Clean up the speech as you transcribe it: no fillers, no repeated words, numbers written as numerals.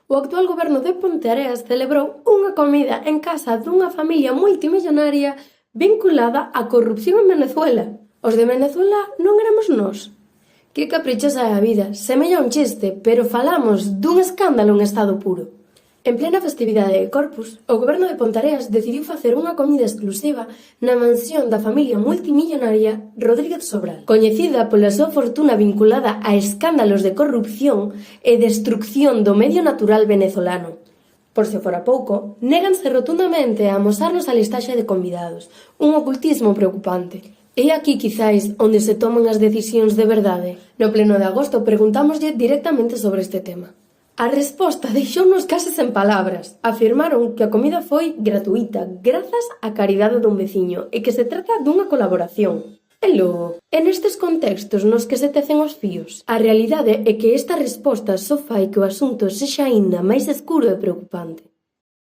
O actual goberno de Ponteareas celebrou unha comida en casa dunha familia multimillonaria vinculada á corrupción en Venezuela. Os de Venezuela non éramos nós. Que caprichosa é a vida, semella un chiste, pero falamos dun escándalo en estado puro. En plena festividade de Corpus, o goberno de Ponteareas decidiu facer unha comida exclusiva na mansión da familia multimillonaria Rodríguez Sobral, coñecida pola súa fortuna vinculada a escándalos de corrupción e destrucción do medio natural venezolano. Por se fora pouco, néganse rotundamente a amosarnos a listaxe de convidados, un ocultismo preocupante. É aquí, quizáis, onde se toman as decisións de verdade. No pleno de agosto preguntámoslle directamente sobre este tema. A resposta deixounos case sen palabras. Afirmaron que a comida foi gratuita grazas á caridade dun veciño e que se trata dunha colaboración. E logo, en estes contextos nos que se tecen os fíos, a realidade é que esta resposta só fai que o asunto sexa aínda máis escuro e preocupante.